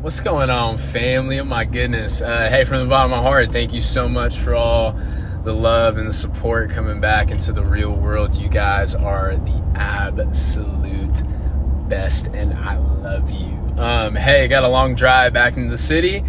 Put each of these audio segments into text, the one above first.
What's going on, family? Oh my goodness. Hey, from the bottom of my heart, thank you so much for all the love and the support coming back into the real world. You guys are the absolute best, and I love you. Hey, got a long drive back into the city.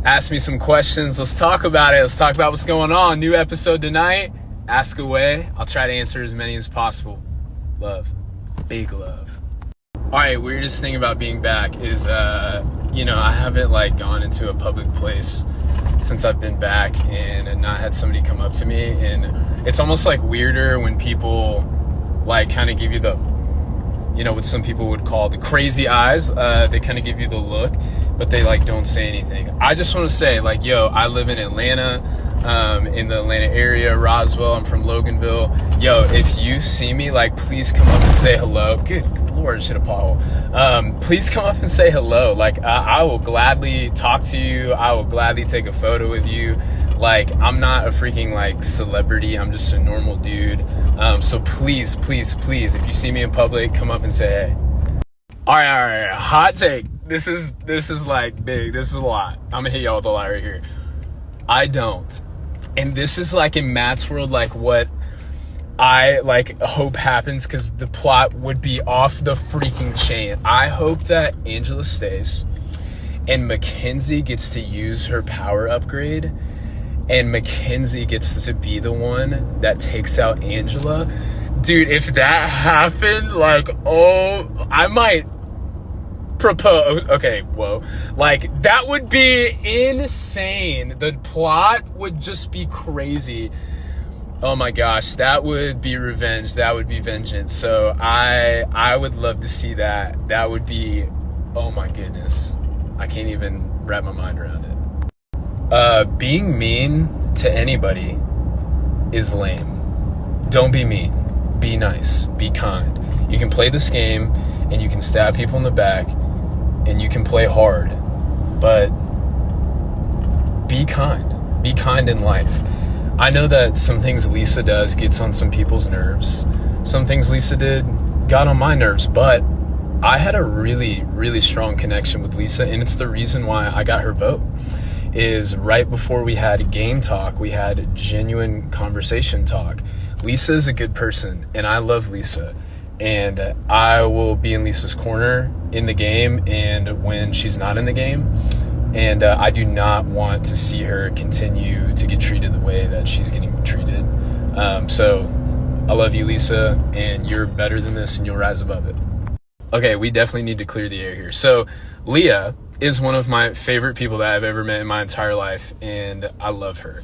Ask me some questions. Let's talk about it. Let's talk about what's going on. New episode tonight. Ask away. I'll try to answer as many as possible. Love. Big love. All right, weirdest thing about being back is, I haven't gone into a public place since I've been back and not had somebody come up to me. And it's almost weirder when people kind of give you the, what some people would call the crazy eyes. They kind of give you the look, but they don't say anything. I just want to say I live in Atlanta, in the Atlanta area, Roswell. I'm from Loganville. If you see me, please come up and say hello. Good Lord, shit a pothole. Please come up and say hello. I will gladly talk to you. I will gladly take a photo with you. I'm not a freaking celebrity. I'm just a normal dude. So please, if you see me in public, come up and say hey. All right. Hot take. This is big. This is a lot. I'm gonna hit y'all with a lot right here. I don't. And this is in Matt's world, what I hope happens, because the plot would be off the freaking chain. I hope that Angela stays and Mackenzie gets to use her power upgrade, and Mackenzie gets to be the one that takes out Angela. Dude, if that happened, I might propose. Okay, whoa. That would be insane. The plot would just be crazy. Oh my gosh, that would be revenge. That would be vengeance. So I would love to see that. That would be, oh my goodness. I can't even wrap my mind around it. Being mean to anybody is lame. Don't be mean. Be nice. Be kind. You can play this game and you can stab people in the back and you can play hard, but be kind. Be kind in life. I know that some things Lisa does gets on some people's nerves. Some things Lisa did got on my nerves, but I had a really, really strong connection with Lisa, and it's the reason why I got her vote. Is right before we had game talk, we had genuine conversation talk. Lisa is a good person, and I love Lisa. And I will be in Lisa's corner in the game and when she's not in the game. And I do not want to see her continue to get treated the way that she's getting treated. So I love you, Lisa, and you're better than this and you'll rise above it. Okay, we definitely need to clear the air here. So Leah is one of my favorite people that I've ever met in my entire life, and I love her.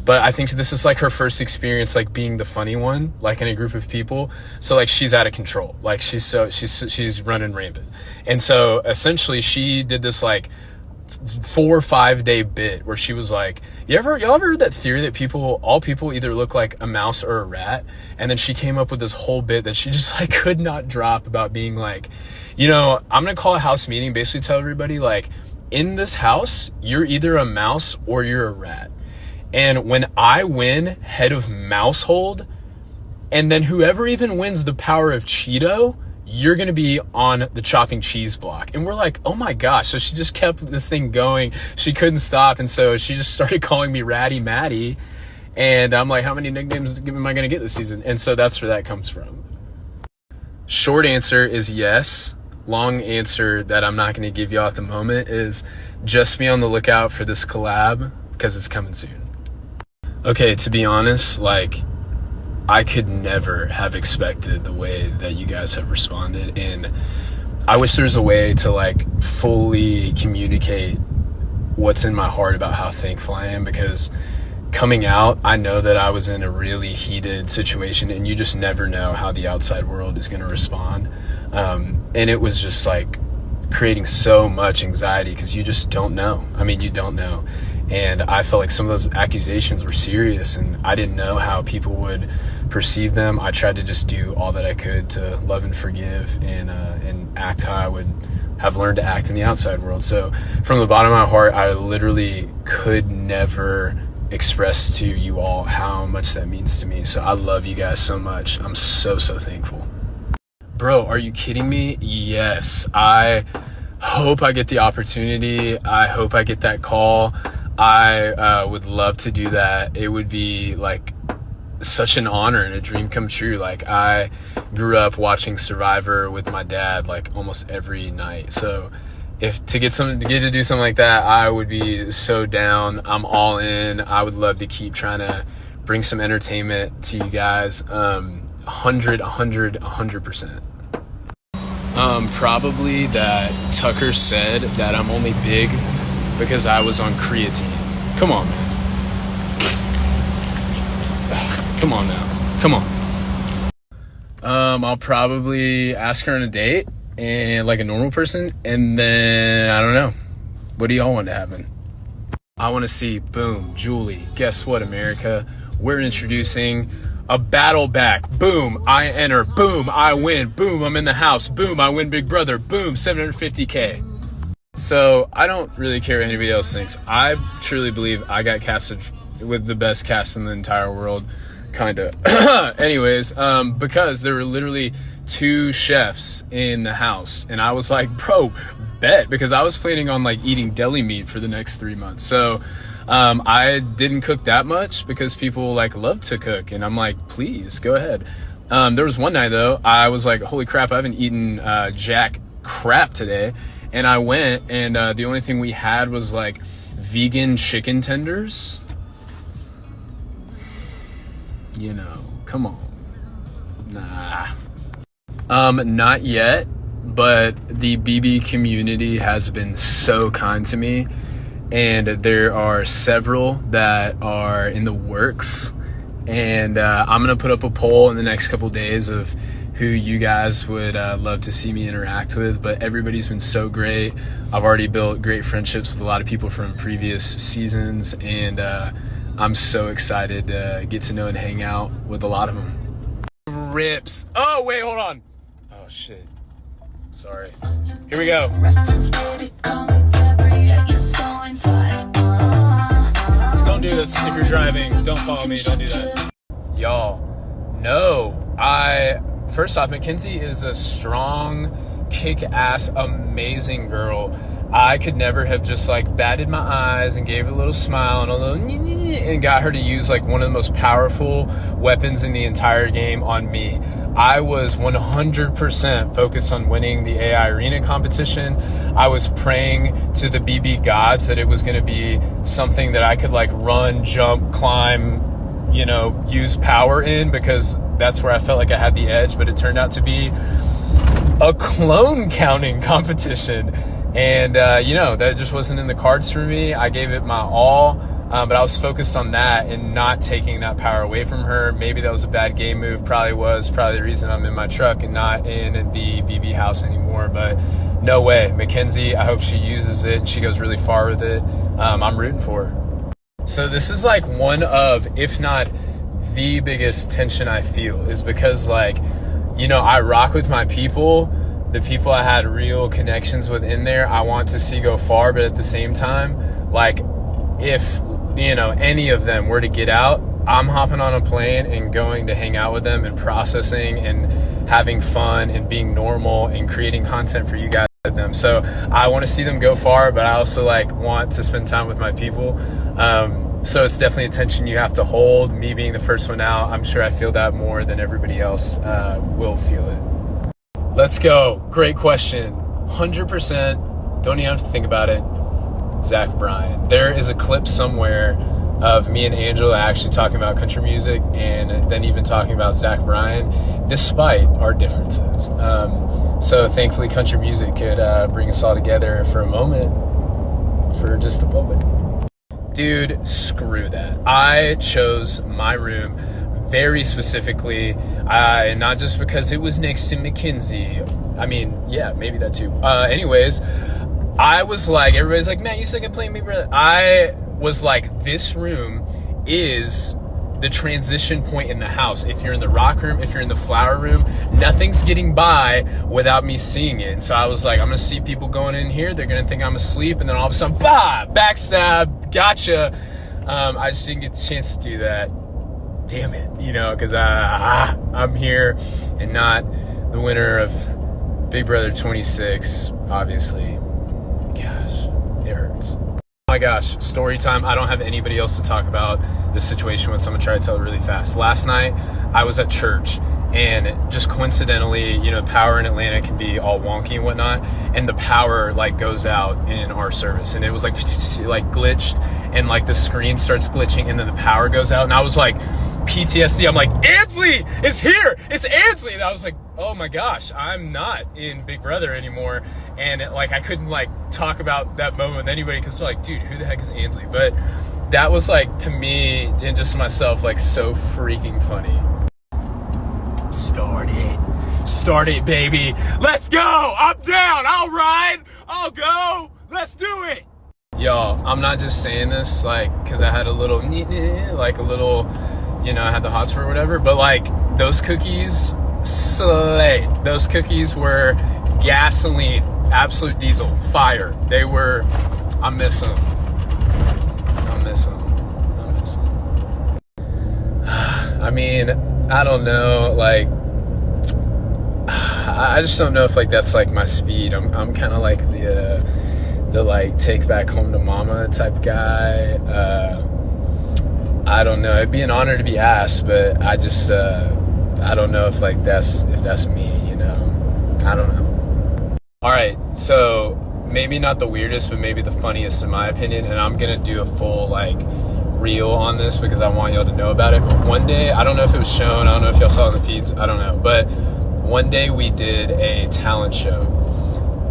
But I think this is her first experience being the funny one, in a group of people. So she's out of control. She's running rampant. And so essentially she did this 4 or 5 day bit where she was y'all ever heard that theory that all people either look like a mouse or a rat? And then she came up with this whole bit that she just could not drop about being I'm gonna call a house meeting, basically tell everybody in this house, you're either a mouse or you're a rat. And when I win head of mousehold, and then whoever even wins the power of Cheeto, you're going to be on the chopping cheese block. And we're oh my gosh. So she just kept this thing going. She couldn't stop. And so she just started calling me Ratty Matty. And I'm how many nicknames am I going to get this season? And so that's where that comes from. Short answer is yes. Long answer that I'm not going to give you at the moment is just be on the lookout for this collab, because it's coming soon. Okay, to be honest, I could never have expected the way that you guys have responded, and I wish there was a way to fully communicate what's in my heart about how thankful I am, because coming out, I know that I was in a really heated situation, and you just never know how the outside world is going to respond. And it was just creating so much anxiety, because you just don't know. I mean, you don't know. And I felt some of those accusations were serious, and I didn't know how people would perceive them. I tried to just do all that I could to love and forgive and act how I would have learned to act in the outside world. So from the bottom of my heart, I literally could never express to you all how much that means to me. So I love you guys so much. I'm so thankful. Bro, are you kidding me? Yes, I hope I get the opportunity. I hope I get that call. I would love to do that. It would be like such an honor and a dream come true. Like, I grew up watching Survivor with my dad like almost every night. So if to get to do something like that, I would be so down. I'm all in. I would love to keep trying to bring some entertainment to you guys. 100%. Probably that Tucker said that I'm only big because I was on creatine. Come on, man. Come on now. Come on. I'll probably ask her on a date and like a normal person, and then I don't know. What do y'all want to happen? I want to see, boom, Julie, guess what, America? We're introducing a battle back. Boom, I enter. Boom, I win. Boom, I'm in the house. Boom, I win Big Brother. Boom, $750K. So I don't really care what anybody else thinks. I truly believe I got casted with the best cast in the entire world, kind of. Anyways, because there were literally 2 chefs in the house, and I was like, bro, bet, because I was planning on like eating deli meat for the next 3 months. So I didn't cook that much because people like love to cook, and I'm like, please go ahead. There was one night though, I was like, holy crap, I haven't eaten jack crap today. And I went, and the only thing we had was like vegan chicken tenders. You know, come on. Nah. Not yet, but the BB community has been so kind to me, and there are several that are in the works, and I'm gonna put up a poll in the next couple days of who you guys would love to see me interact with. But everybody's been so great. I've already built great friendships with a lot of people from previous seasons, and I'm so excited to get to know and hang out with a lot of them. Rips. Oh, wait, hold on. Oh, shit. Sorry. Here we go. Don't do this if you're driving. Don't follow me. Don't do that. Y'all, no. First off, Mackenzie is a strong, kick-ass, amazing girl. I could never have just like batted my eyes and gave a little smile and a little and got her to use like one of the most powerful weapons in the entire game on me. I was 100% focused on winning the AI arena competition. I was praying to the BB gods that it was going to be something that I could like run, jump, climb, you know, use power in, because that's where I felt like I had the edge. But it turned out to be a clone counting competition. And, you know, that just wasn't in the cards for me. I gave it my all, but I was focused on that and not taking that power away from her. Maybe that was a bad game move. Probably the reason I'm in my truck and not in the BB house anymore. But no way. Mackenzie, I hope she uses it and she goes really far with it. I'm rooting for her. So this is like one of, if not the biggest tension I feel, is because like, you know, I rock with my people. The people I had real connections with in there, I want to see go far, but at the same time, like, if, you know, any of them were to get out, I'm hopping on a plane and going to hang out with them and processing and having fun and being normal and creating content for you guys with them. So I want to see them go far, but I also like want to spend time with my people. So it's definitely a tension you have to hold. Me being the first one out, I'm sure I feel that more than everybody else will feel it. Let's go. Great question. 100%. Don't even have to think about it. Zach Bryan. There is a clip somewhere of me and Angela actually talking about country music, and then even talking about Zach Bryan, despite our differences. So thankfully country music could bring us all together for a moment, for just a moment. Dude, screw that. I chose my room very specifically, not just because it was next to Mackenzie. I mean, yeah, maybe that too. Anyways, I was like, everybody's like, Matt, you still can play Big Brother? I was like, this room is the transition point in the house. If you're in the rock room, if you're in the flower room, nothing's getting by without me seeing it. And so I was like, I'm gonna see people going in here, they're gonna think I'm asleep, and then all of a sudden, bah, backstab, gotcha. I just didn't get the chance to do that. Damn it, you know, because I'm here and not the winner of Big Brother 26, obviously. gosh, story time. I don't have anybody else to talk about this situation with, so I'm gonna try to tell it really fast. Last night, I was at church, and just coincidentally, you know, power in Atlanta can be all wonky and whatnot, and the power like goes out in our service, and it was like glitched, and like the screen starts glitching, and then the power goes out, and I was like, PTSD. I'm like, Ansley is here. It's Ansley. And I was like, oh my gosh, I'm not in Big Brother anymore. And like, I couldn't like talk about that moment with anybody because they're like, dude, who the heck is Ansley? But that was like, to me and just myself, like so freaking funny. Start it, baby. Let's go. I'm down. I'll ride. I'll go. Let's do it. Y'all, I'm not just saying this like because I had a little, you know, I had the hots for or whatever, but like those cookies slayed. Those cookies were gasoline, absolute diesel, fire. They were, I miss them. I mean, I don't know, like, I just don't know if like that's like my speed. I'm kind of like the like take back home to mama type guy. I don't know. It'd be an honor to be asked, but I just I don't know if like that's me, you know. I don't know. All right, so maybe not the weirdest, but maybe the funniest in my opinion, and I'm gonna do a full like reel on this because I want y'all to know about it. But one day, I don't know if it was shown, I don't know if y'all saw it in the feeds, I don't know, but one day we did a talent show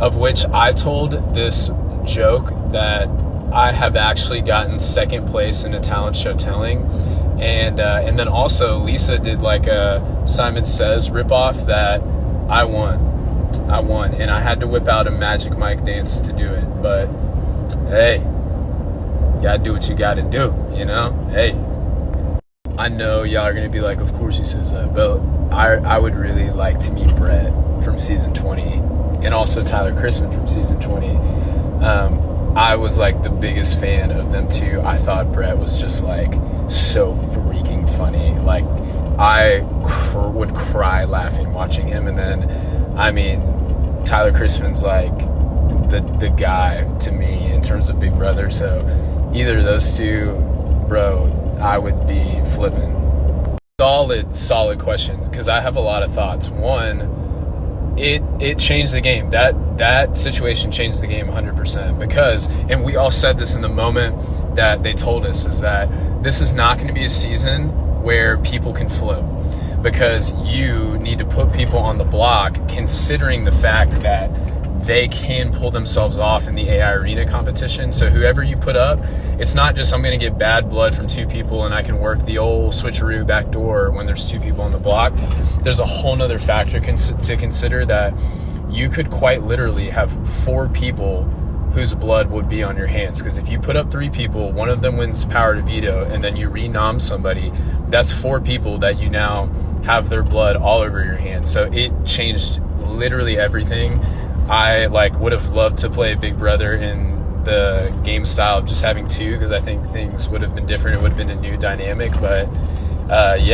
of which I told this joke that I have actually gotten second place in a talent show telling, and then also Lisa did like a Simon Says ripoff that I won, and I had to whip out a Magic Mike dance to do it. But hey, you gotta do what you gotta do, you know. Hey, I know y'all are gonna be like, of course he says that, but I would really like to meet Brett from season 20, and also Tyler Chrisman from season 20. I was like the biggest fan of them too. I thought Brett was just like so freaking funny. Like I would cry laughing watching him. And then, I mean, Tyler Chrisman's like the guy to me in terms of Big Brother. So either of those two, bro, I would be flipping. Solid questions, because I have a lot of thoughts. One, it changed the game. That situation changed the game 100%, because, and we all said this in the moment that they told us, is that this is not going to be a season where people can float, because you need to put people on the block considering the fact that they can pull themselves off in the AI arena competition. So whoever you put up, it's not just I'm going to get bad blood from two people and I can work the old switcheroo back door when there's two people on the block. There's a whole nother factor to consider, that you could quite literally have 4 people whose blood would be on your hands. Because if you put up 3 people, one of them wins power to veto, and then you renom somebody, that's 4 people that you now have their blood all over your hands. So it changed literally everything. I like would have loved to play Big Brother in the game style of just having 2, because I think things would have been different. It would have been a new dynamic, but yeah.